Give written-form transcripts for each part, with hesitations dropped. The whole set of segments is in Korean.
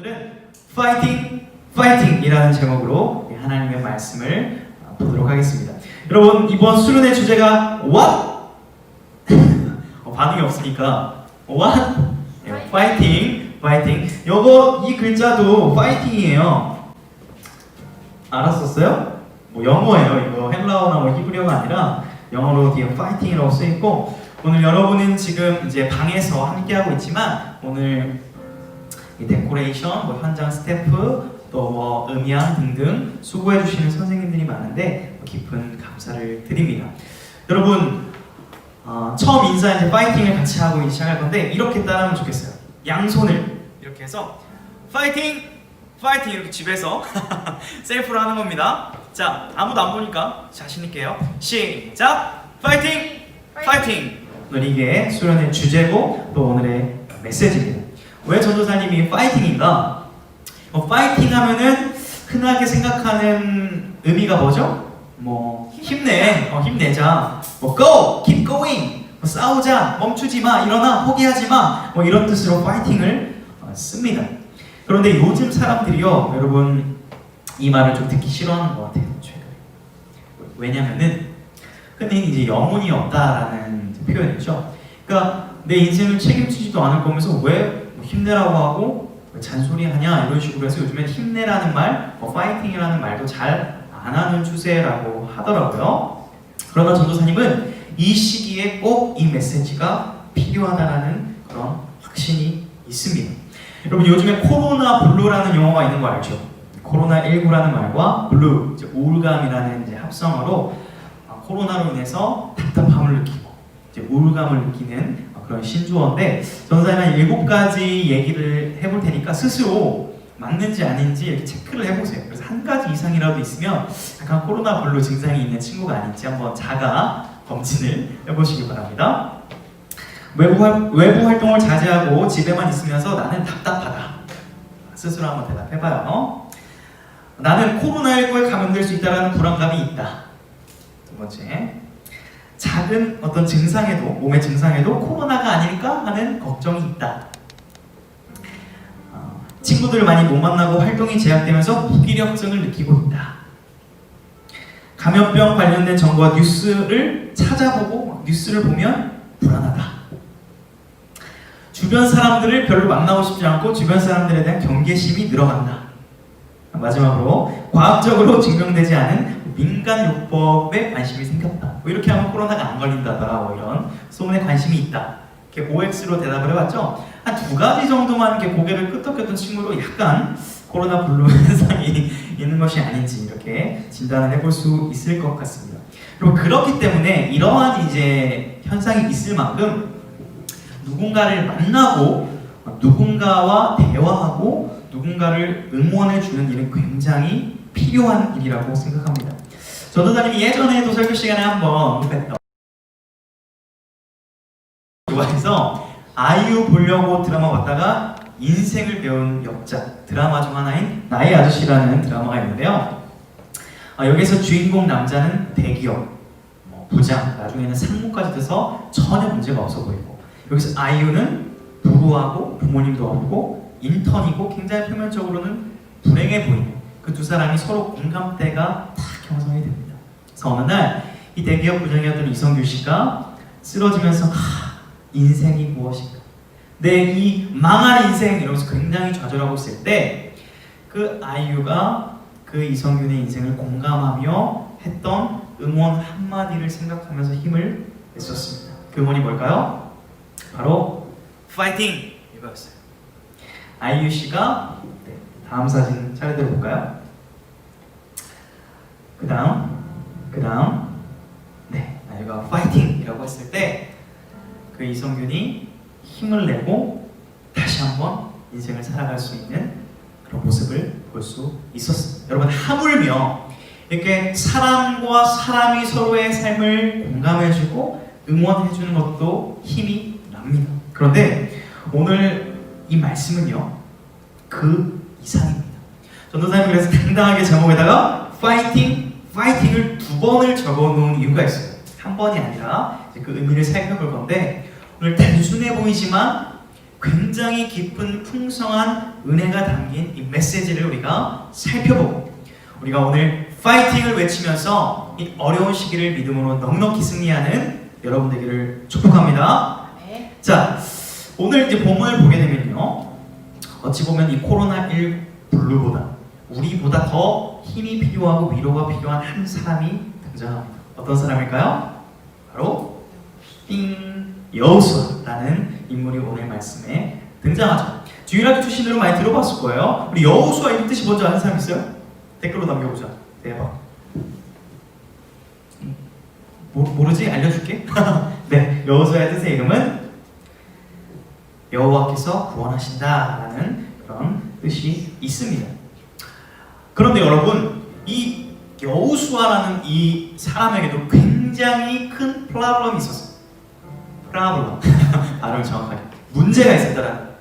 오늘은 파이팅! 파이팅이라는 제목으로 하나님의 말씀을 보도록 하겠습니다. 여러분, 이번 수련의 주제가 What? 반응이 없으니까 What? 파이팅! 파이팅! 요거 이 글자도 파이팅이에요. 알았었어요? 뭐 영어예요. 이거 헬라어나 뭐 히브리어가 아니라 영어로 뒤에 파이팅이라고 쓰여있고, 오늘 여러분은 지금 이제 방에서 함께하고 있지만 오늘 이 데코레이션, 뭐 현장 스태프, 또 뭐 음향 등등 수고해 주시는 선생님들이 많은데 깊은 감사를 드립니다. 여러분, 처음 인사 이제 파이팅을 같이 하고 시작할 건데 이렇게 따라하면 좋겠어요. 양손을 이렇게 해서 파이팅! 파이팅! 이렇게 집에서 셀프로 하는 겁니다. 자, 아무도 안 보니까 자신 있게요. 시작! 파이팅! 파이팅! 오늘 이게 수련의 주제고 또 오늘의 메시지입니다. 왜 전도사님이 파이팅인가? 파이팅 하면은 흔하게 생각하는 의미가 뭐죠? 뭐 힘내, 힘내자, 뭐 go, keep going, 뭐 싸우자, 멈추지 마, 일어나, 포기하지 마, 뭐 이런 뜻으로 파이팅을 씁니다. 그런데 요즘 사람들이요, 여러분 이 말을 좀 듣기 싫어하는 것 같아요. 최근에. 왜냐면은 흔히 이제 영혼이 없다라는 표현이죠. 그러니까 내 인생을 책임지지도 않을 거면서 왜 힘내라고 하고 잔소리하냐 이런 식으로 해서 요즘엔 힘내라는 말, 파이팅이라는 말도 잘 안 하는 추세라고 하더라고요. 그러나 전도사님은 이 시기에 꼭 이 메시지가 필요하다라는 그런 확신이 있습니다. 여러분, 요즘에 코로나 블루라는 용어가 있는 거 알죠? 코로나19라는 말과 블루, 이제 우울감이라는 이제 합성어로 코로나로 인해서 답답함을 느끼고 이제 우울감을 느끼는 그런 신조어인데, 전도사님은 7가지 얘기를 해볼 테니까 스스로 맞는지 아닌지 이렇게 체크를 해보세요. 그래서 한 가지 이상이라도 있으면 약간 코로나 블루 증상이 있는 친구가 아닌지 한번 자가 검진을 해보시기 바랍니다. 외부 활동을 자제하고 집에만 있으면서 나는 답답하다. 스스로 한번 대답해봐요. 나는 코로나19에 감염될 수 있다는 불안감이 있다. 두 번째, 작은 어떤 증상에도, 몸의 증상에도 코로나가 아닐까 하는 걱정이 있다. 친구들을 많이 못 만나고 활동이 제약되면서 무기력증을 느끼고 있다. 감염병 관련된 정보와 뉴스를 찾아보고 뉴스를 보면 불안하다. 주변 사람들을 별로 만나고 싶지 않고 주변 사람들에 대한 경계심이 늘어간다. 마지막으로, 과학적으로 증명되지 않은 민간요법에 관심이 생겼다. 뭐 이렇게 하면 코로나가 안 걸린다더라, 뭐 이런 소문에 관심이 있다. 이렇게 OX로 대답을 해봤죠. 한 2가지 정도만 이렇게 고개를 끄덕였던 친구로 약간 코로나 블루 현상이 있는 것이 아닌지 이렇게 진단을 해볼 수 있을 것 같습니다. 그리고 그렇기 때문에 이러한 이제 현상이 있을 만큼 누군가를 만나고 누군가와 대화하고 누군가를 응원해주는 일은 굉장히 필요한 일이라고 생각합니다. 전도사님이 예전에도 설교 시간에 한번 했던 좋아해서 아이유 보려고 드라마 봤다가 인생을 배운 역작 드라마 중 하나인 나의 아저씨라는 드라마가 있는데요. 여기서 주인공 남자는 대기업, 부장, 나중에는 상무까지 돼서 전혀 문제가 없어 보이고, 여기서 아이유는 부부하고 부모님도 없고 인턴이고 굉장히 표면적으로는 불행해 보이는 그 두 사람이 서로 공감대가 딱 형성이 됩니다. 그래서 어느 날 이 대기업 부장이었던 이성규 씨가 쓰러지면서 인생이 무엇인가? 내 이 망할 인생 이러면서 굉장히 좌절하고 있을 때 그 아이유가 그 이성균의 인생을 공감하며 했던 응원 한마디를 생각하면서 힘을 냈었습니다. 그 응원이 뭘까요? 바로 파이팅! 이거였어요. 아이유 씨가 다음 사진 차례대로 볼까요? 그 다음 아이유가 파이팅이라고 했을 때 그 이성균이 힘을 내고 다시 한번 인생을 살아갈 수 있는 그런 모습을 볼 수 있었습니다. 여러분, 하물며 이렇게 사람과 사람이 서로의 삶을 공감해주고 응원해주는 것도 힘이 납니다. 그런데 오늘 이 말씀은요, 그 이상입니다. 전도사님이 그래서 당당하게 제목에다가 파이팅을 2번을 적어놓은 이유가 있어요. 한 번이 아니라 그 의미를 살펴볼 건데, 오늘 단순해 보이지만 굉장히 깊은 풍성한 은혜가 담긴 이 메시지를 우리가 살펴보고 우리가 오늘 파이팅을 외치면서 이 어려운 시기를 믿음으로 넉넉히 승리하는 여러분 되기를 축복합니다. 네. 자, 오늘 이제 본문을 보게 되면요, 어찌 보면 이 코로나19 블루보다 우리보다 더 힘이 필요하고 위로가 필요한 한 사람이 등장합니다. 어떤 사람일까요? 바로 여호수아라는 인물이 오늘 말씀에 등장하죠. 주일학교 출신으로 많이 들어봤을 거예요. 우리 여호수아 이름 뜻이 뭔지 아는 사람 있어요? 댓글로 남겨보자. 대박. 모르지? 알려줄게. 네, 여호수아의 뜻의 이름은 여호와께서 구원하신다라는 그런 뜻이 있습니다. 그런데 여러분, 이 여호수아라는 이 사람에게도 굉장히 큰 프로블럼이 있었어요. 프로블럼. 발음을 정확하게. 문제가 있었다라는.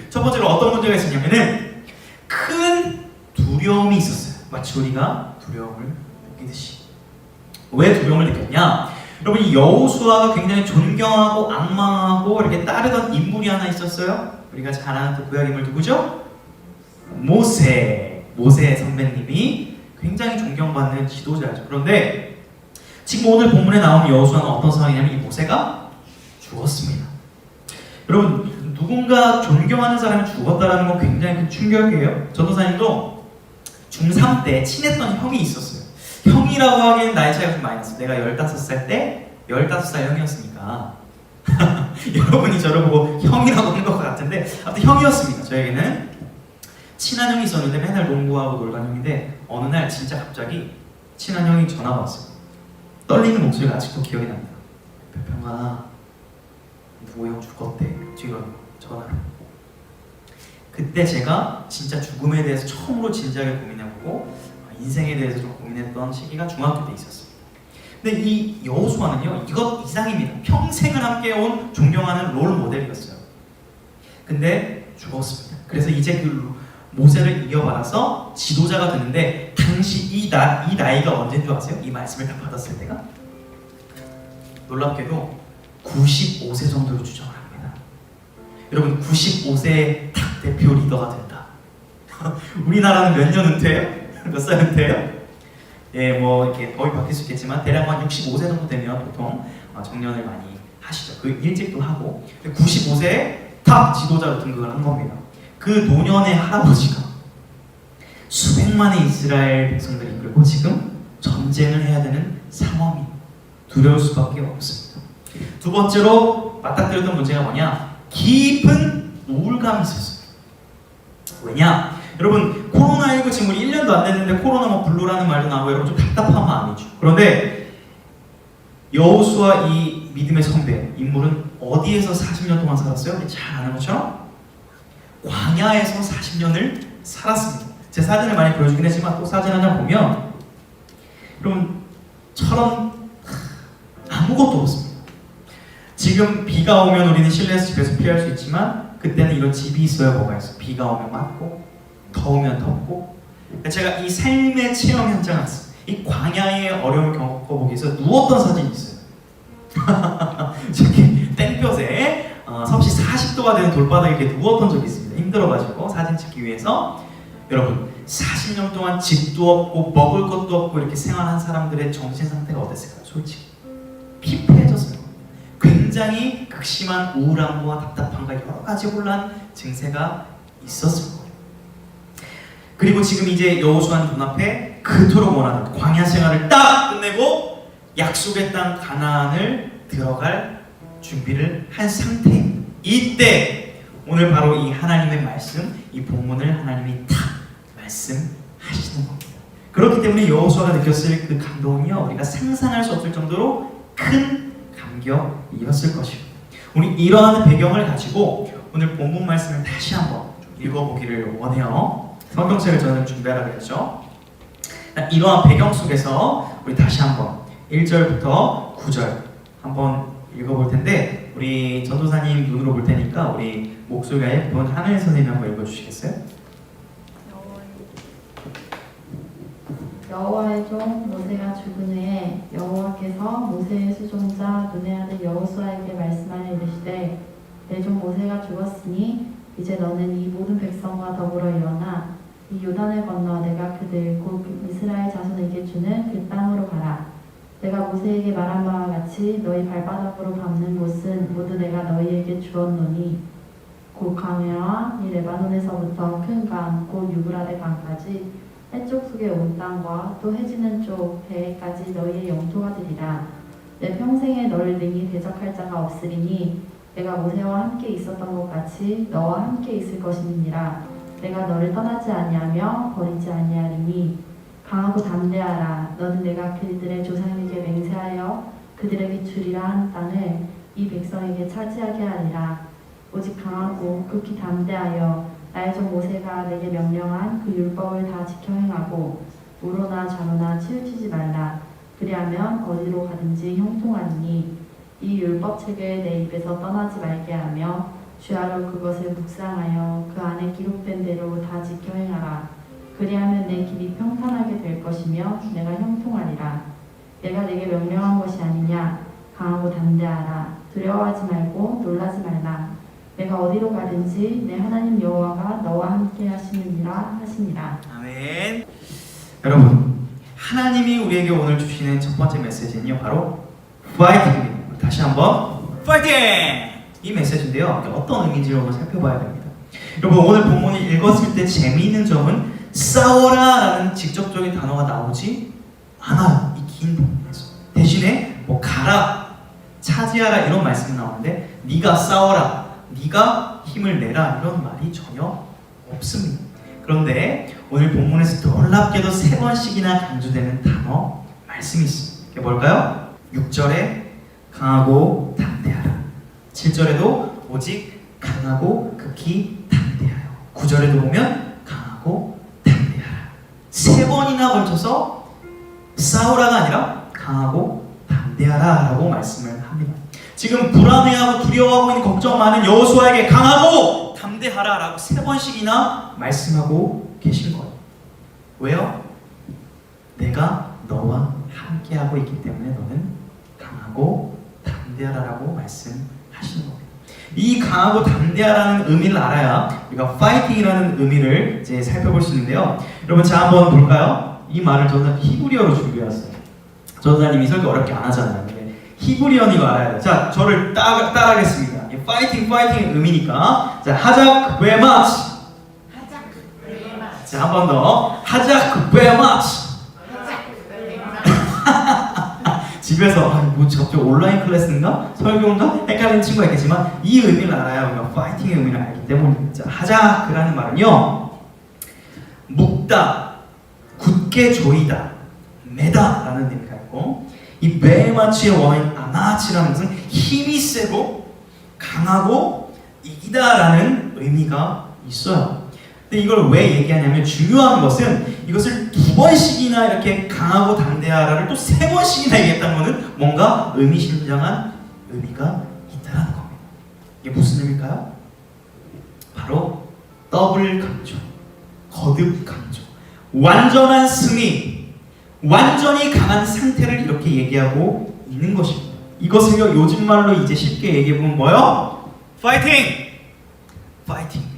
첫 번째로 어떤 문제가 있었냐면은 큰 두려움이 있었어요. 마치 우리가 두려움을 느끼듯이. 왜 두려움을 느꼈냐? 여러분, 이 여호수아가 굉장히 존경하고 악망하고 이렇게 따르던 인물이 하나 있었어요. 우리가 잘 아는 그 구약 인물 누구죠? 모세 선배님이 굉장히 존경받는 지도자죠. 그런데 지금 오늘 본문에 나오는 여호수아는 어떤 상황이냐면 이 모세가 죽었습니다. 여러분, 누군가 존경하는 사람이 죽었다는 건 굉장히 큰 충격이에요. 전도사님도 중3 때 친했던 형이 있었어요. 형이라고 하기엔 나이 차이가 좀 많이 났어요. 내가 15살 때 15살 형이었으니까 여러분이 저를 보고 형이라고 하는 것 같은데 아무튼 형이었습니다. 저에게는 친한 형이 있었는데 맨날 농구하고 놀던 형인데 어느 날 진짜 갑자기 친한 형이 전화가 왔어요. 떨리는 목소리가 아직도 기억이 납니다. 별평아, 누구 형 죽었대. 지금 전화로. 그때 제가 진짜 죽음에 대해서 처음으로 진지하게 고민해보고 인생에 대해서 좀 고민했던 시기가 중학교 때 있었어요. 근데 이 여호수아는요, 이것 이상입니다. 평생을 함께 온 존경하는 롤 모델이었어요. 근데 죽었습니다. 그래서 이제 그 모세를 이어받아서 지도자가 되는데 당시 이 나이가 언제인 줄 아세요? 이 말씀을 딱 받았을 때가 놀랍게도 95세 정도로 추정을 합니다. 여러분, 95세의 딱 대표 리더가 된다. 우리나라는 몇 년 은퇴해요? 몇 살 은퇴해요? 예, 뭐 이렇게 거의 바뀔 수 있겠지만 대략 한 65세 정도 되면 보통 정년을 많이 하시죠. 그 일찍도 하고 95세에 탑 지도자로 등극을 한 겁니다. 그 노년의 할아버지가 수백만의 이스라엘 백성들을 이끌고 지금 전쟁을 해야 되는 상황이 두려울 수밖에 없습니다. 두 번째로 맞닥뜨렸던 문제가 뭐냐? 깊은 우울감이 있었어요. 왜냐? 여러분, 코로나19 지금 우리 1년도 안 됐는데 코로나 뭐 블루라는 말도 나오고 여러분 좀 답답한 마음이죠. 그런데 여호수아 이 믿음의 선배 인물은 어디에서 40년 동안 살았어요? 우리 잘 아는 것처럼 광야에서 40년을 살았습니다. 제 사진을 많이 보여주긴 했지만 또 사진 하나 보면 여러분 처럼 아무것도 없습니다. 지금 비가 오면 우리는 실내에서 집에서 피할 수 있지만 그때는 이런 집이 있어야 뭐가 있어요. 비가 오면 맞고 더우면 덥고. 제가 이 삶의 체험 현장을 이 광야의 어려움을 겪어보기 위해서 누웠던 사진이 있어요. 저기 땡볕에 섭씨 40도가 되는 돌바닥에 이렇게 누웠던 적이 있습니다. 힘들어가지고 사진 찍기 위해서. 여러분, 40년 동안 집도 없고 먹을 것도 없고 이렇게 생활한 사람들의 정신 상태가 어땠을까요? 솔직히 피폐해졌어요. 굉장히 극심한 우울함과 답답함과 여러 가지 혼란 증세가 있었을 거예요. 그리고 지금 이제 여호수아는 눈앞에 그토록 원하는 광야 생활을 딱 끝내고 약속의 땅 가나안을 들어갈 준비를 한 상태입니다. 이때 오늘 바로 이 하나님의 말씀, 이 본문을 하나님이 딱 말씀하시는 겁니다. 그렇기 때문에 여호수아가 느꼈을 그 감동은요, 우리가 상상할 수 없을 정도로 큰 감격이었을 것입니다. 우리 이러한 배경을 가지고 오늘 본문 말씀을 다시 한번 읽어보기를 원해요. 성경책을 저는 준비하라고 했죠. 이러한 배경 속에서 우리 다시 한번 1절부터 9절 한번 읽어볼 텐데 우리 전도사님 눈으로 볼 테니까 우리 목소리가 예쁜 하늘 선생님 한번 읽어주시겠어요? 여호와의 종 모세가 죽은 후에 여호와께서 모세의 수종자 눈의 아들 여호수아에게 말씀하여 이르시되 내 종 모세가 죽었으니 이제 너는 이 모든 백성과 더불어 일어나 이 요단을 건너 내가 그들 곧 이스라엘 자손에게 주는 그 땅으로 가라. 내가 모세에게 말한 바와 같이 너희 발바닥으로 밟는 곳은 모두 내가 너희에게 주었노니 곧 광야와 이 레바논에서부터 큰 강, 곧 유브라데 강까지 해쪽 속의 온 땅과 또 해지는 쪽 배에까지 너희의 영토가 되리라. 내 평생에 너를 능히 대적할 자가 없으리니 내가 모세와 함께 있었던 것 같이 너와 함께 있을 것이니라. 내가 너를 떠나지 아니하며 버리지 아니하리니 강하고 담대하라. 너는 내가 그들의 조상에게 맹세하여 그들에게 주리라 한 땅을 이 백성에게 차지하게 하리라. 오직 강하고 극히 담대하여 나의 종 모세가 내게 명령한 그 율법을 다 지켜 행하고 우로나 좌로나 치우치지 말라. 그리하면 어디로 가든지 형통하리니 이 율법책을 내 입에서 떠나지 말게 하며 주야로 그것을 묵상하여 그 안에 기록된 대로 다 지켜 행하라. 그리하면 내 길이 평탄하게 될 것이며 내가 형통하리라. 내가 내게 명령한 것이 아니냐. 강하고 담대하라. 두려워하지 말고 놀라지 말라. 내가 어디로 가든지 내 하나님 여호와가 너와 함께 하시느니라 하시니라. 아멘. 여러분, 하나님이 우리에게 오늘 주시는 첫 번째 메시지는요, 바로 파이팅입니다. 다시 한번 파이팅! 이 메시지인데요, 어떤 의미인지 한번 살펴봐야 됩니다. 여러분, 오늘 본문을 읽었을 때 재미있는 점은 싸워라라는 직접적인 단어가 나오지 않아요. 이 긴 본문에서. 대신에 뭐 가라, 차지하라 이런 말씀이 나오는데 네가 싸워라, 네가 힘을 내라 이런 말이 전혀 없습니다. 그런데 오늘 본문에서 놀랍게도 3번씩이나 강조되는 단어 말씀이 있습니다. 그게 뭘까요? 6절에 강하고 담대하라, 7절에도 오직 강하고 극히 담대하여, 9절에도 보면 강하고 담대하라. 3번이나 걸쳐서 싸우라가 아니라 강하고 담대하라 라고 말씀을 합니다. 지금 불안해하고 두려워하고 있는 걱정 많은 여호수아에게 강하고 담대하라 라고 3번씩이나 말씀하고 계신 거예요. 왜요? 내가 너와 함께하고 있기 때문에 너는 강하고 담대하라 라고 말씀하시는 겁니다. 이 강하고 담대하라는 의미를 알아야 우리가 파이팅이라는 의미를 이제 살펴볼 수 있는데요. 여러분, 자 한번 볼까요? 이 말을 저는 히브리어로 준비해왔어요. 전사님이 설교 어렵게 안 하잖아요. 히브리어는 이거 알아야 돼요. 자, 저를 따라하겠습니다. 파이팅의 의미니까. 자, 하작 베마치. 자, 한 번 더. 하작 베마치. 집에서 뭐 갑자기 온라인 클래스인가? 설교인가? 헷갈리는 친구가 있겠지만 이 의미를 알아야 우리가 파이팅의 의미를 알기 때문입니다. 자, 하자크라는 말은요, 묶다, 굳게 조이다, 매다 라는 의미가 있고, 이 베마치의 원어인 아마치라는 것은 힘이 세고 강하고 이기다 라는 의미가 있어요. 근데 이걸 왜 얘기하냐면, 중요한 것은 이것을 2번씩이나 이렇게 강하고 담대하라를 또 3번씩이나 얘기했다는 것은 뭔가 의미심장한 의미가 있다는 겁니다. 이게 무슨 의미일까요? 바로 더블 강조, 거듭 강조, 완전한 승리, 완전히 강한 상태를 이렇게 얘기하고 있는 것입니다. 이것을요, 요즘 말로 이제 쉽게 얘기해보면 뭐요? 파이팅! 파이팅입니다.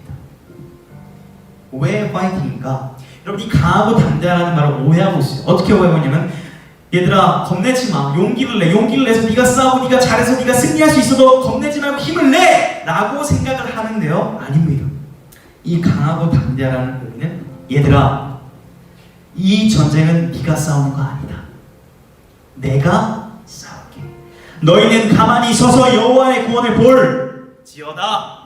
왜 파이팅인가? 여러분, 이 강하고 담대하라는 말을 오해하고 있어요. 어떻게 오해하고 있냐면, 얘들아 겁내지 마, 용기를 내서 네가 싸우고 네가 잘해서 네가 승리할 수 있어도 겁내지 말고 힘을 내! 라고 생각을 하는데요, 아닙니다. 이 강하고 담대하라는 의미는, 얘들아 이 전쟁은 네가 싸우는 거 아니다. 내가 싸울게. 너희는 가만히 서서 여호와의 구원을 볼지어다.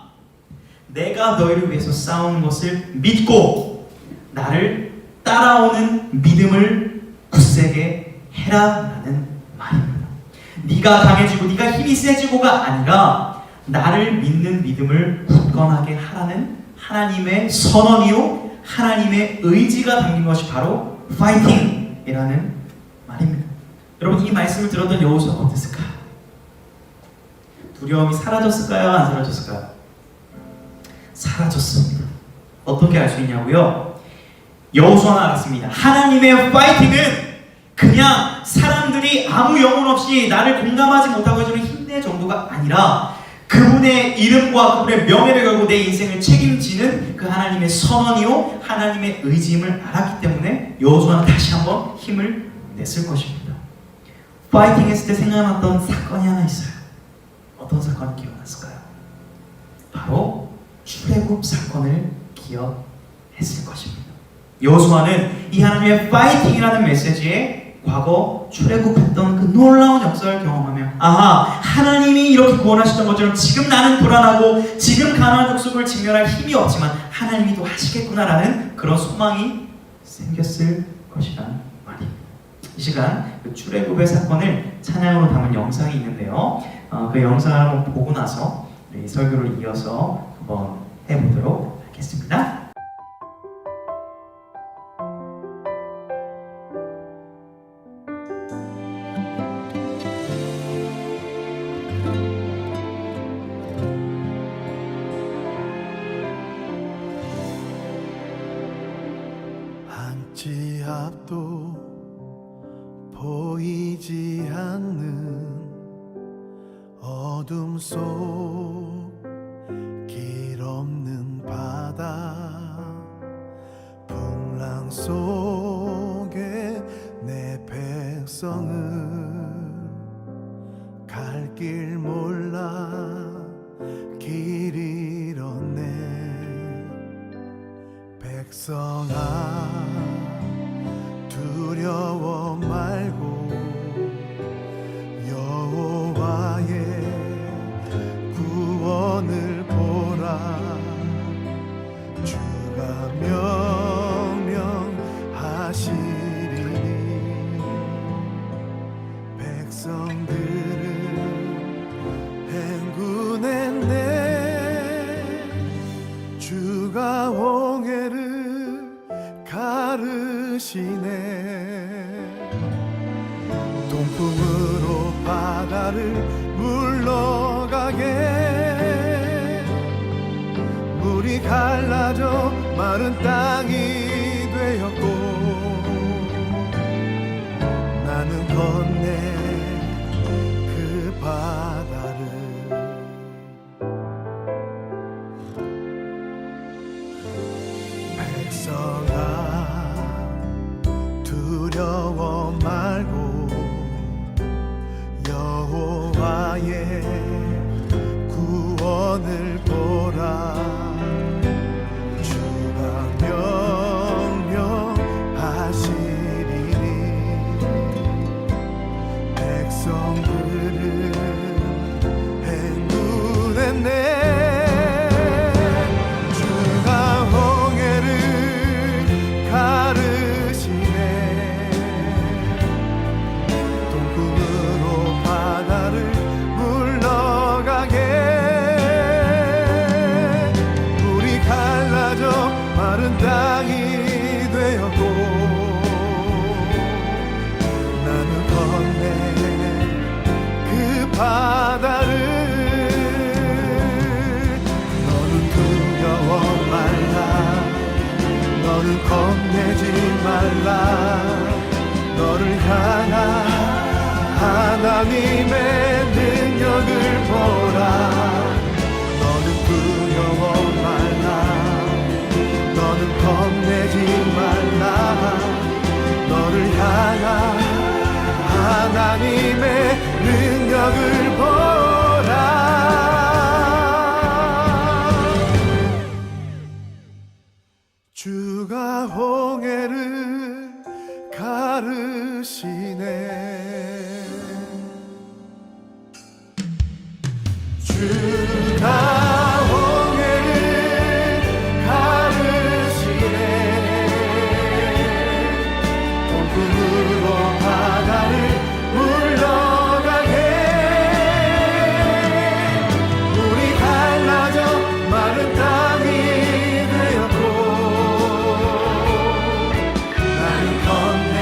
내가 너희를 위해서 싸우는 것을 믿고 나를 따라오는 믿음을 굳세게 해라 라는 말입니다. 네가 강해지고 네가 힘이 세지고가 아니라 나를 믿는 믿음을 굳건하게 하라는 하나님의 선언이요, 하나님의 의지가 담긴 것이 바로 파이팅이라는 말입니다. 여러분, 이 말씀을 들었던 여호수아가 어땠을까요? 두려움이 사라졌을까요? 안 사라졌을까요? 사라졌습니다. 어떻게 알 수 있냐고요? 여호수아는 알았습니다. 하나님의 파이팅은 그냥 사람들이 아무 영혼 없이 나를 공감하지 못하고 해주는 힘내 정도가 아니라 그분의 이름과 그분의 명예를 걸고 내 인생을 책임지는 그 하나님의 선언이요 하나님의 의지임을 알았기 때문에 여호수아는 다시 한번 힘을 냈을 것입니다. 파이팅 했을 때 생각났던 사건이 하나 있어요. 어떤 사건이 기억났을까요? 바로 출애굽 사건을 기억했을 것입니다. 여호수아는 이 하나님의 파이팅이라는 메시지에 과거 출애굽했던 그 놀라운 역사를 경험하며 아하, 하나님이 이렇게 구원하셨던 것처럼 지금 나는 불안하고 지금 가나안 족속을 직면할 힘이 없지만 하나님이 또 하시겠구나라는 그런 소망이 생겼을 것이란 말입니다. 이 시간 그 출애굽의 사건을 찬양으로 담은 영상이 있는데요. 그 영상을 한번 보고 나서 우리 설교를 이어서 한번 해보도록 하겠습니다. 한치 앞도 보이지 않는 어둠 속 길 없는 바다 풍랑 속에 내 백성을 갈 길 몰라 길 잃었네 백성아 두려워 말고 여호와의 구원을 보라 주가 명령하시리니 백성들을 행군했네 주가 홍해를 가르시네 동풍으로 바다를 물러가게 물이 갈라져 마른 땅이 되었고 나는 건네 그 바다를 백성아 두려워 말고 여호와의 구원을 보라 주가 명령하시리니 백성들을 행군했네 주가 홍해를 가르시네 동풍으로 바다를 물러가게 물이 갈라져 마른 땅이 되었고 나는 건네 그 바다를 너는 두려워 말라 너는 겁내지 말라 너를 향한 하나님의 능력을 보라 너는 두려워 말라 너는 겁내지 말라 너를 향한 하나님의 능력을 보라 주가 홍해를 가르시네 주가 홍해를 가르시네 동풍으로 바다를 물러가게 물이 갈라져 마른 땅이 되었고 나는 건네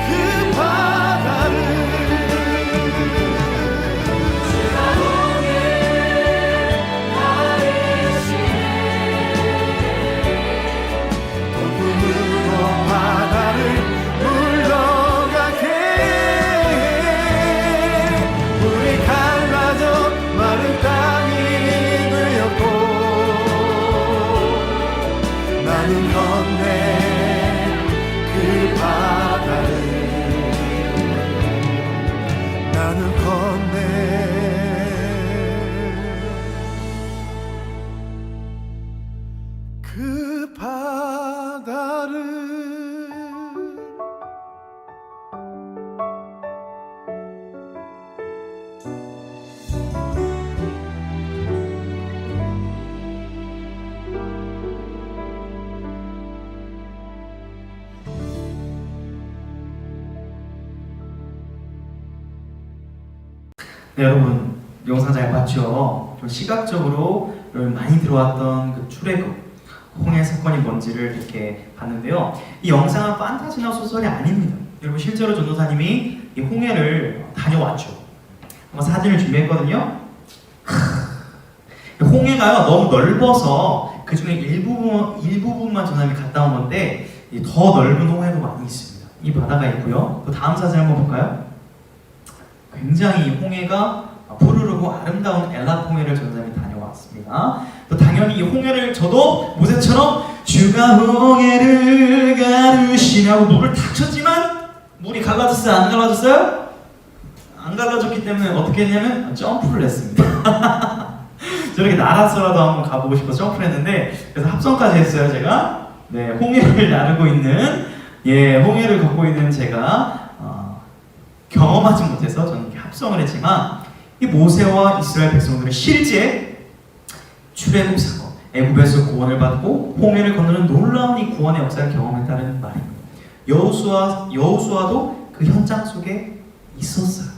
그 나는 건네 그 바다를 나는 건네 그 바다를 네, 여러분 영상 잘 봤죠? 좀 시각적으로 많이 들어왔던 그 출애굽 홍해 사건이 뭔지를 이렇게 봤는데요. 이 영상은 판타지나 소설이 아닙니다. 여러분 실제로 전도사님이 이 홍해를 다녀왔죠. 한번 사진을 준비했거든요. 홍해가요 너무 넓어서 그 중에 일부분만 전도사님이 갔다 온 건데 더 넓은 홍해도 많이 있습니다. 이 바다가 있고요. 또 다음 사진 한번 볼까요? 굉장히 홍해가 푸르르고 아름다운 엘랏 홍해를 전도사님이 다녀왔습니다. 또 당연히 이 홍해를 저도 모세처럼 주가 홍해를 가르시냐고 물을 탁 쳤지만 물이 갈라졌어요? 안 갈라졌어요? 안 갈라졌기 때문에 어떻게 했냐면 점프를 했습니다. 저렇게 날아서라도 한번 가보고 싶어서 점프를 했는데 그래서 합성까지 했어요 제가. 네, 홍해를 나르고 있는 홍해를 걷고 있는 제가 경험하지 못해서 저는 이렇게 합성을 했지만 이 모세와 이스라엘 백성들은 실제 출애굽 사건, 애굽에서 구원을 받고 홍해를 건너는 놀라운 이 구원의 역사를 경험했다는 말입니다. 여호수아도 그 현장 속에 있었어요.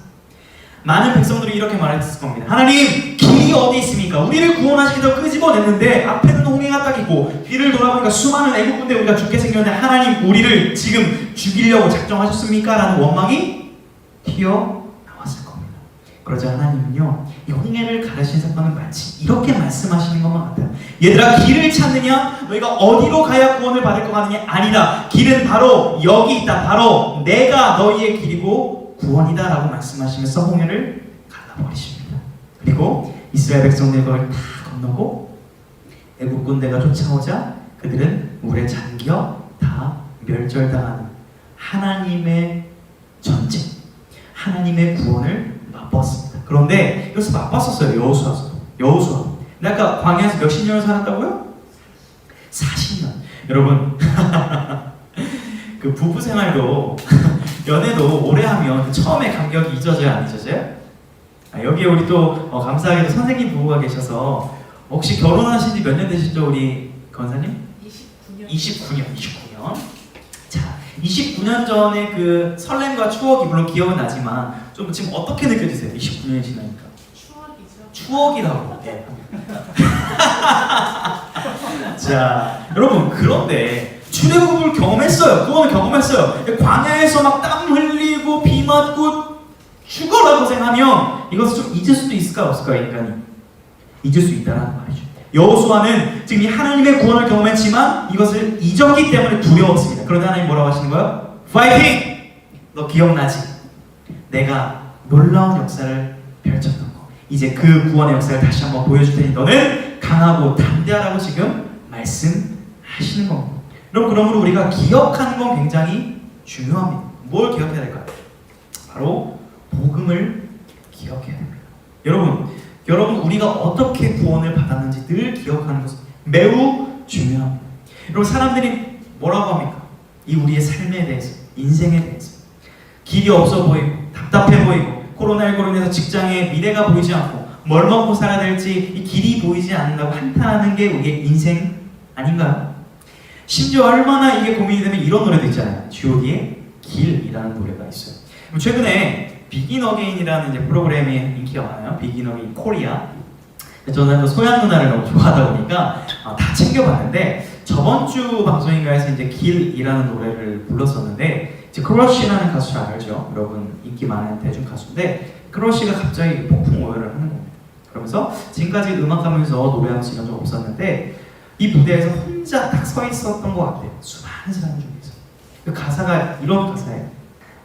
많은 백성들이 이렇게 말했을 겁니다. 하나님, 길이 어디 있습니까? 우리를 구원하시기도 끄집어냈는데 앞에는 홍해가 딱 있고 뒤를 돌아보니까 수많은 애국 군대 우리가 죽게 생겼는데 하나님, 우리를 지금 죽이려고 작정하셨습니까? 라는 원망이 튀어나왔을 겁니다. 그러자 하나님은요 이 홍해를 가르신 사건은 마치 이렇게 말씀하시는 것만 같아요. 얘들아, 길을 찾느냐? 너희가 어디로 가야 구원을 받을 것 같느냐? 아니다. 길은 바로 여기 있다. 바로 내가 너희의 길이고 구원이다 라고 말씀하시면서 홍해를 갈라버리십니다. 그리고 이스라엘 백성들이 그걸 다 건너고 애국 군대가 쫓아오자 그들은 물에 잠겨 다 멸절당하는 하나님의 전쟁, 하나님의 구원을 맛봤습니다. 그런데 여기서 맛봤었어요. 여호수아. 근데 아까 광야에서 몇십 년을 살았다고요? 40년. 여러분 그 부부 생활도 연애도 오래 하면 처음에 감격이 잊어져요, 안 잊어져요? 여기에 우리 또 감사하게도 선생님 부부가 계셔서 혹시 결혼하신 지 몇 년 되시죠, 우리 권사님? 29년. 자, 29년 전에 그 설렘과 추억이 물론 기억은 나지만 좀 지금 어떻게 느껴지세요? 29년이 지나니까. 추억이라고. 네. 자, 여러분 그런데 출애굽을 경험했어요. 구원을 경험했어요. 광야에서 막 땀 흘리고 비 맞고 죽어라 고생하면 이것을 좀 잊을 수도 있을까 없을까? 인간이 잊을 수 있다는 말이죠. 여호수아는 지금 이 하나님의 구원을 경험했지만 이것을 잊었기 때문에 두려웠습니다. 그런데 하나님 뭐라고 하시는 거예요? 파이팅! 너 기억나지? 내가 놀라운 역사를 펼쳤던 거. 이제 그 구원의 역사를 다시 한번 보여줄 테니 너는 강하고 담대하라고 지금 말씀하시는 겁니다. 여러분, 그러므로 우리가 기억하는 건 굉장히 중요합니다. 뭘 기억해야 될까요? 바로 복음을 기억해야 됩니다. 여러분 우리가 어떻게 구원을 받았는지 늘 기억하는 것은 매우 중요합니다. 여러분, 사람들이 뭐라고 합니까? 이 우리의 삶에 대해서, 인생에 대해서 길이 없어 보이고 답답해 보이고 코로나19로 인해서 직장에 미래가 보이지 않고 뭘 먹고 살아야 될지 이 길이 보이지 않는다고 한탄하는 게 우리의 인생 아닌가요? 심지어 얼마나 이게 고민이 되면 이런 노래도 있잖아요. G.O.D의 길이라는 노래가 있어요. 최근에 비긴 어게인이라는 이제 프로그램이 인기가 많아요. 비긴 어게인 코리아. 저는 또 소양 누나를 너무 좋아하다 보니까 다 챙겨봤는데 저번 주 방송인가에서 이제 길이라는 노래를 불렀었는데 이제 크러쉬라는 가수 알죠? 여러분 인기 많은 대중 가수인데 크러쉬가 갑자기 폭풍 오열을 하는 겁니다. 그러면서 지금까지 음악하면서 노래하면서 이런 적 없었는데 이 무대에서 혼자 딱 서 있었던 것 같아요. 수많은 사람 중에서. 그 가사가 이런 가사예요.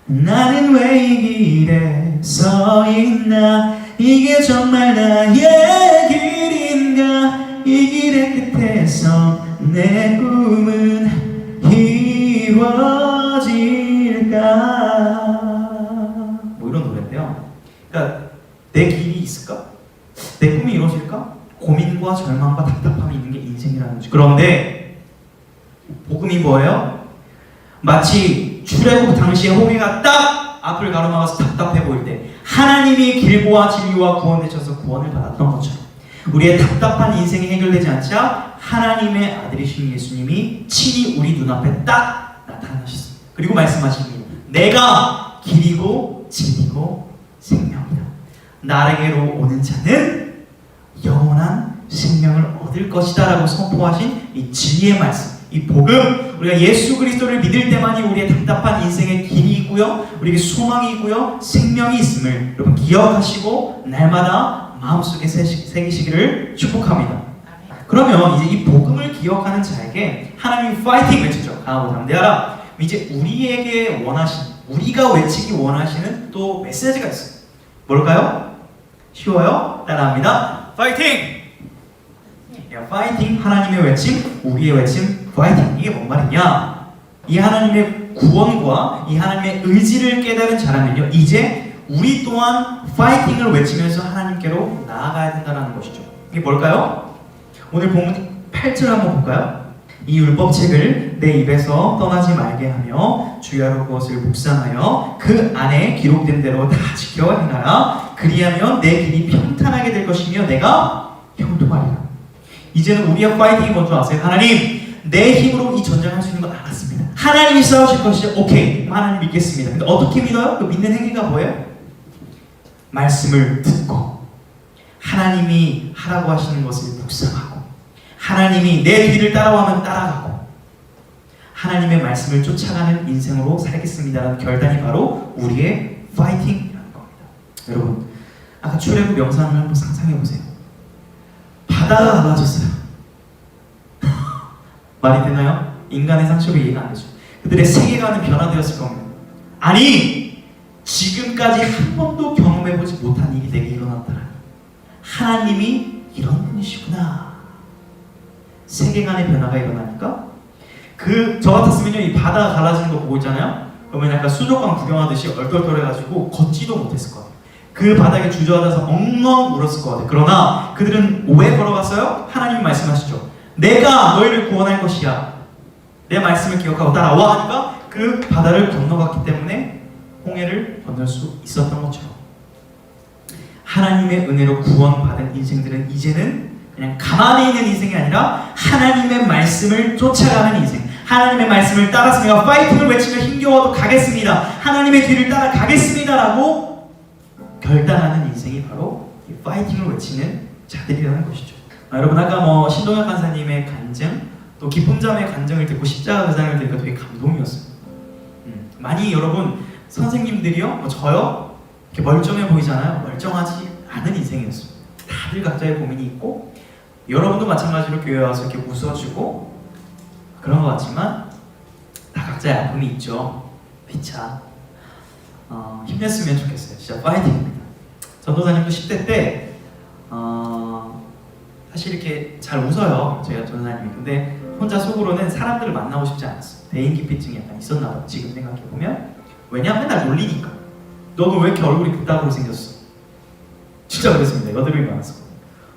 나는 왜 이 길에 서 있나? 이게 정말 나의 길인가? 이 길의 끝에서 내 꿈은 이루어질까? 뭐 이런 노래인데요. 그러니까 내 길이 있을까? 내 꿈이 이루어질까? 고민과 절망과 답답함이 있는 게 인생이라는 거죠. 그런데 복음이 뭐예요? 마치 출애굽 당시에 홍해가 딱 앞을 가로막아서 답답해 보일 때 하나님이 길고와 진리와 구원 되셔서 구원을 받았던 것처럼 우리의 답답한 인생이 해결되지 않자 하나님의 아들이신 예수님이 친히 우리 눈앞에 딱 나타나셨습니다. 그리고 말씀하십니다. 내가 길이고 진리고 생명이다. 나에게로 오는 자는 영원한 생명을 얻을 것이다 라고 선포하신 이 진리의 말씀, 이 복음, 우리가 예수 그리스도를 믿을 때만이 우리의 답답한 인생의 길이 있고요, 우리에게 소망이 있고요, 생명이 있음을 여러분 기억하시고 날마다 마음속에 새기시기를 축복합니다. 그러면 이제 이 복음을 기억하는 자에게 하나님이 파이팅 외치죠. 강하고 담대하라. 이제 우리에게 원하신, 우리가 외치기 원하시는 또 메시지가 있어요. 뭘까요? 쉬워요? 따라합니다. 파이팅! 파이팅, 하나님의 외침, 우리의 외침, 파이팅. 이게 뭔 말이냐? 이 하나님의 구원과 이 하나님의 의지를 깨달은 자라면요, 이제 우리 또한 파이팅을 외치면서 하나님께로 나아가야 된다는 것이죠. 이게 뭘까요? 오늘 본문 8절 한번 볼까요? 이 율법책을 내 입에서 떠나지 말게 하며 주야로 그것을 묵상하여 그 안에 기록된 대로 다 지켜 행하라. 그리하면 내 길이 평탄하게 될 것이며 내가 형통하리라. 이제는 우리의 파이팅이 뭔지 아세요? 하나님, 내 힘으로 이 전쟁할 수 있는 건 알았습니다. 하나님이 싸우실 것이죠. 오케이, 하나님 믿겠습니다. 근데 어떻게 믿어요? 그 믿는 행위가 뭐예요? 말씀을 듣고 하나님이 하라고 하시는 것을 묵상하고 하나님이 내 뒤를 따라오면 따라가고 하나님의 말씀을 쫓아가는 인생으로 살겠습니다라는 결단이 바로 우리의 파이팅이라는 겁니다. 여러분, 아까 출애굽 명상을 한번 상상해 보세요. 바다가 갈라졌어요. 말이 되나요? 인간의 상식으로 이해가 안 되죠. 그들의 세계관은 변화되었을 겁니다. 아니, 지금까지 한 번도 경험해보지 못한 일이 내게 일어났더라. 하나님이 이런 분이시구나. 세계관의 변화가 일어나니까 저 같았으면요, 이 바다가 갈라지는 거 보고 있잖아요. 그러면 약간 수족관 구경하듯이 얼떨떨해가지고 걷지도 못했을 것 같아요. 그 바닥에 주저앉아서 엉엉 울었을 것 같아요. 그러나 그들은 왜 걸어갔어요? 하나님이 말씀하시죠. 내가 너희를 구원할 것이야. 내 말씀을 기억하고 따라와 하니까 그 바다를 건너갔기 때문에 홍해를 건널 수 있었던 것처럼 하나님의 은혜로 구원받은 인생들은 이제는 그냥 가만히 있는 인생이 아니라 하나님의 말씀을 쫓아가는 인생, 하나님의 말씀을 따라서 내가 파이팅을 외치며 힘겨워도 가겠습니다, 하나님의 뒤를 따라가겠습니다 라고 결단하는 인생이 바로 이 파이팅을 외치는 자들이라는 것이죠. 여러분, 아까 신동엽 간사님의 간증, 또 기쁨자매의 간증을 듣고 십자가 의상을 들으니까 되게 감동이었어요. 많이 여러분 선생님들이요, 저요, 이렇게 멀쩡해 보이잖아요. 멀쩡하지 않은 인생이었어요. 다들 각자의 고민이 있고, 여러분도 마찬가지로 교회에 와서 이렇게 웃어주고 그런 것 같지만 다 각자의 아픔이 있죠. 피차. 힘냈으면 좋겠어요. 진짜 파이팅입니다. 전도사님도 10대 때 사실 이렇게 잘 웃어요. 제가 전도사님이. 근데 혼자 속으로는 사람들을 만나고 싶지 않았어요. 대인기피증이 약간 있었나 봐요. 지금 생각해보면. 왜냐면 맨날 놀리니까. 너는 왜 이렇게 얼굴이 그따구로 생겼어? 진짜 그랬습니다. 여드름이 많았어.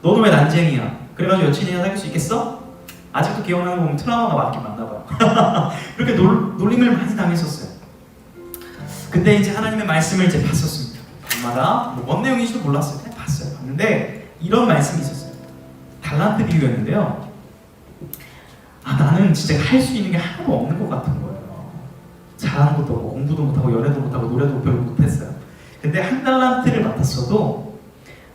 너는 왜 난쟁이야? 그래가지고 여친이랑 사귈 수 있겠어? 아직도 기억나는 거 보면 트라우마가 많긴 많나 봐요. 그렇게 놀림을 많이 당했었어요. 근데 이제 하나님의 말씀을 이제 봤었습니다. 밤마다 뭔 내용인지도 몰랐어요. 그냥 봤어요. 봤는데 이런 말씀이 있었어요. 달란트 비유였는데요. 나는 진짜 할 수 있는 게 하나도 없는 것 같은 거예요. 잘하는 것도 없고 공부도 못하고 연애도 못하고 노래도 별로 못했어요. 근데 한 달란트를 맡았어도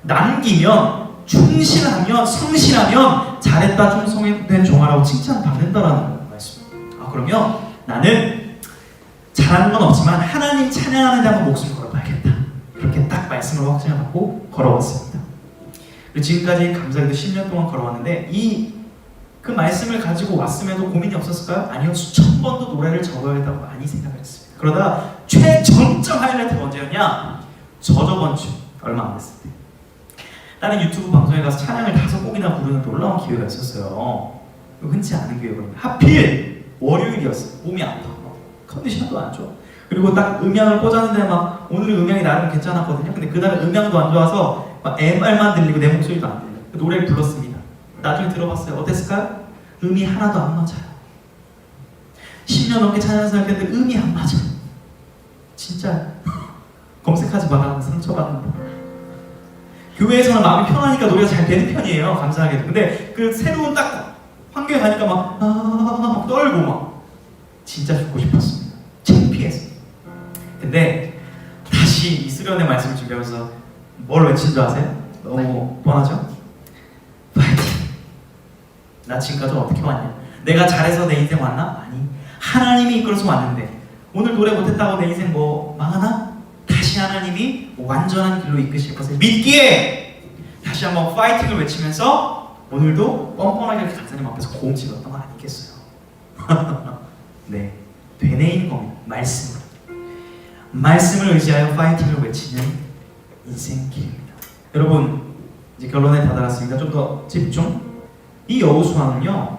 남기면, 충실하면, 성실하면 잘했다 충성된 종아라고 칭찬받는다라는 말씀. 그러면 나는 잘하는 건 없지만 하나님 찬양하는 데 한번 목숨 걸어봐야겠다. 그렇게 딱 말씀을 확증을 받고 걸어왔습니다. 그리고 지금까지 감사하게도 10년 동안 걸어왔는데 그 말씀을 가지고 왔음에도 고민이 없었을까요? 아니요. 수천 번도 노래를 적어야겠다고 많이 생각을 했습니다. 그러다 최정점 하이라이트가 언제였냐? 저번 주 얼마 안 됐을 때 다른 유튜브 방송에 가서 찬양을 5곡이나 부르는 놀라운 기회가 있었어요. 흔치 않은 교회거든요. 하필 월요일이었어요. 몸이 아파. 컨디션도 안 좋아. 그리고 딱 음향을 꽂았는데 막 오늘은 음향이 나름 괜찮았거든요. 근데 그날은 음향도 안 좋아서 막 MR만 들리고 내 목소리도 안 들려요. 노래를 불렀습니다. 나중에 들어봤어요. 어땠을까요? 음이 하나도 안 맞아요. 10년 넘게 찬양해서 했는데 음이 안 맞아요. 진짜 검색하지 마라. 상처받는다. 교회에서는 마음이 편하니까 노래가 잘 되는 편이에요. 감사하게도. 근데 그 새로운 딱 환경에 가니까 막 떨고 막 진짜 죽고 싶었습니다. 창피했어요. 근데 다시 이 수련의 말씀을 준비하면서 뭘 외친 줄 아세요? 너무 뻔하죠? 파이팅! 나 지금까지 어떻게 왔냐? 내가 잘해서 내 인생 왔나? 아니, 하나님이 이끌어서 왔는데 오늘 노래 못했다고 내 인생 뭐 망하나? 다시 하나님이 완전한 길로 이끄실 것을 믿기에 다시 한번 파이팅을 외치면서 오늘도 뻔뻔하게 이렇게 강사님 앞에서 고음 찍었던 건 아니겠어요? 네, 되뇌인 겁니다. 말씀을 의지하여 파이팅을 외치는 인생길입니다. 여러분, 이제 결론에 다다랐습니다. 좀 더 집중. 이 여호수아는요,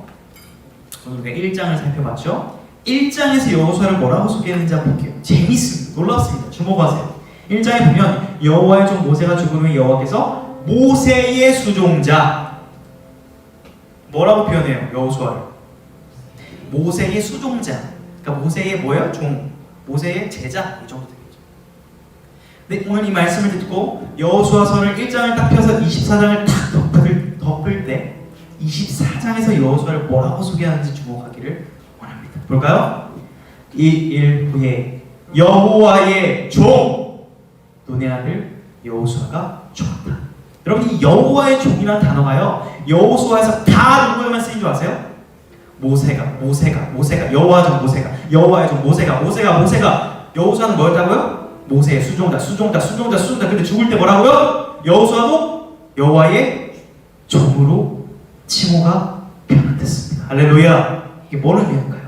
오늘 우리가 1장을 살펴봤죠. 1장에서 여호수아를 뭐라고 소개했는지 한번 볼게요. 재밌습니다. 놀랍습니다. 주목하세요. 1장에 보면 여호와의 종 모세가 죽은 후에 여호와께서 모세의 수종자, 뭐라고 표현해요? 여호수아를 모세의 수종자. 그러니까 모세의 뭐예요? 종, 모세의 제자, 이 정도 되겠죠. 근데 오늘 이 말씀을 듣고 여호수아서를 1장을 딱 펴서 24장을 딱 덮을 때 24장에서 여호수아를 뭐라고 소개하는지 주목하기를 원합니다. 볼까요? 이 일 후에 여호와의 종 눈의 아들 여호수아가 죽었다. 여러분, 이 여호와의 종이라는 단어가요, 여호수아에서 다 누구에만 쓰인 줄 아세요? 모세가 여호와의 종 모세가 여호와의 종 모세가 여호수아는 뭐였다고요? 모세의 수종자. 근데 죽을 때 뭐라고요? 여호수아도 여호와의 종으로 칭호가 변환됐습니다. 할렐루야. 이게 뭘 의미할까요?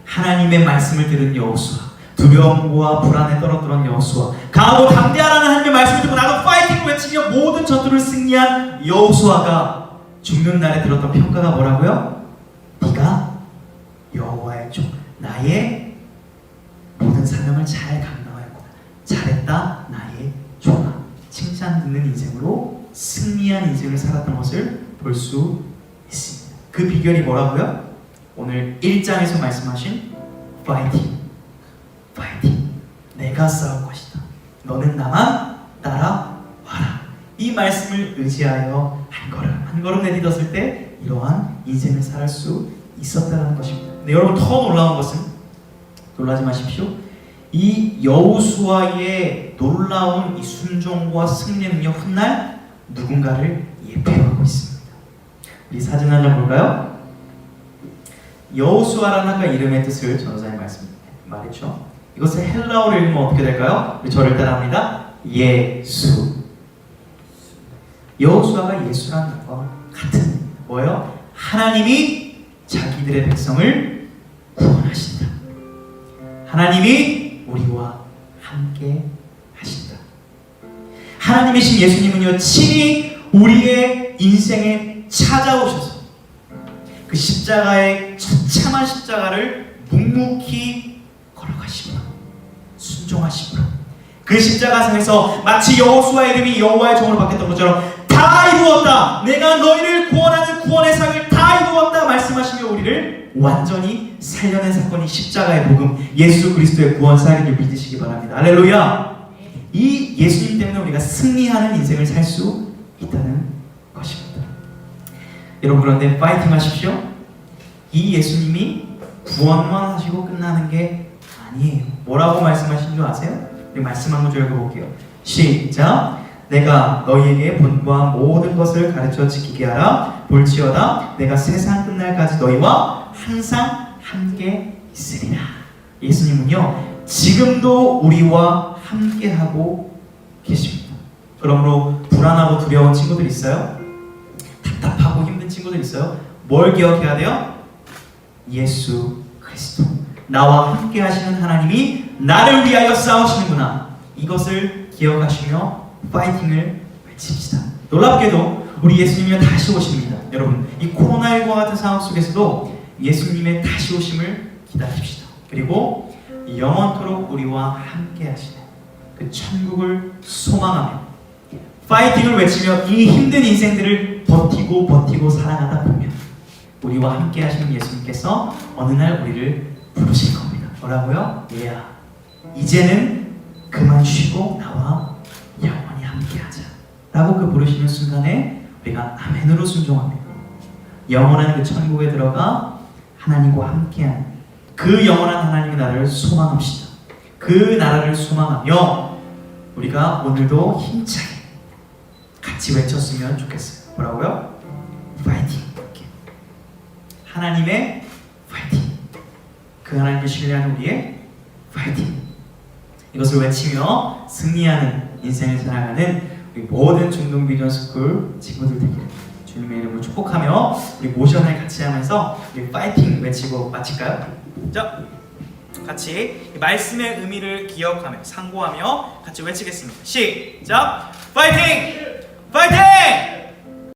하나님의 말씀을 들은 여호수아, 두려움과 불안에 떨어뜨린 여호수아, 강하고 담대하라는 하나님의 말씀을 듣고 나도 파이팅을 외치며 모든 전투를 승리한 여호수아가 죽는 날에 들었던 평가가 뭐라고요? 네가 여호와의 종, 나의 모든 사명을 잘 감당하였구나. 잘했다, 나의 종아. 칭찬 듣는 인생으로 승리한 인생을 살았던 것을 볼 수 있습니다. 그 비결이 뭐라고요? 오늘 1장에서 말씀하신 파이팅. 내가 싸울 것이다. 너는 나만 따라와라. 이 말씀을 의지하여 한 걸음 내딛었을 때 이러한 인생을 살 수 있었다는 것입니다. 근데 여러분, 더 놀라운 것은, 놀라지 마십시오, 이 여호수아의 놀라운 이 순종과 승리 능력 훗날 누군가를 예표하고 있습니다. 우리 사진 한 장 볼까요? 여호수아라는 아까 이름의 뜻을 전도사님 말했죠. 이것을 헬라어로 읽으면 어떻게 될까요? 우리 저를 따라합니다. 예수. 여호수아가 예수라는 것과 같은 뭐예요? 하나님이 자기들의 백성을 구원하신다. 하나님이 우리와 함께 하신다. 하나님이신 예수님은요, 친히 우리의 인생에 찾아오셔서 그 십자가의 처참한 십자가를 묵묵히 걸어가시며 순종하시며 그 십자가상에서 마치 여호수아의 이름이 여호와의 종으로 바뀌었던 것처럼 다 이루었다, 내가 너희를 구원하는 구원의 상을 다 이루었다 말씀하시며 우리를 완전히 살려낸 사건이 십자가의 복음, 예수 그리스도의 구원 사역을 믿으시기 바랍니다. 할렐루야. 이 예수님 때문에 우리가 승리하는 인생을 살 수 있다는 것입니다. 여러분, 그런데 파이팅 하십시오. 이 예수님이 구원만 하시고 끝나는 게 아니에요. 뭐라고 말씀하신 줄 아세요? 우리 말씀 한 구절 읽어볼게요. 시작. 내가 너희에게 분부한 모든 것을 가르쳐 지키게 하라. 볼지어다 내가 세상 끝날까지 너희와 항상 함께 있으리라. 예수님은요, 지금도 우리와 함께하고 계십니다. 그러므로 불안하고 두려운 친구들 있어요? 답답하고 힘든 친구들 있어요? 뭘 기억해야 돼요? 예수 그리스도, 나와 함께 하시는 하나님이 나를 위하여 싸우시는구나. 이것을 기억하시며 파이팅을 외칩시다. 놀랍게도 우리 예수님이 다시 오십니다. 여러분, 이 코로나19와 같은 상황 속에서도 예수님의 다시 오심을 기다립시다. 그리고 영원토록 우리와 함께 하시는 그 천국을 소망하며 파이팅을 외치며 이 힘든 인생들을 버티고 살아가다 보면 우리와 함께 하시는 예수님께서 어느 날 우리를 부르실 겁니다. 뭐라고요? 얘야, 이제는 그만 쉬고 나와 영원히 함께 하자 라고 그 부르시는 순간에 우리가 아멘으로 순종합니다. 영원한 그 천국에 들어가 하나님과 함께하는 그 영원한 하나님의 나라를 소망합시다. 그 나라를 소망하며 우리가 오늘도 힘차게 같이 외쳤으면 좋겠어요. 뭐라고요? 파이팅! 하나님의 파이팅! 그 하나님을 신뢰하는 우리의 파이팅! 이것을 외치며 승리하는 인생을 살아가는 우리 모든 중동 비전 스쿨 친구들 되기를 주님의 이름으로 축복하며 우리 모션을 같이 하면서 우리 파이팅 외치고 마칠까요? 자, 같이 이 말씀의 의미를 기억하며 상고하며 같이 외치겠습니다. 시작! 파이팅! 파이팅!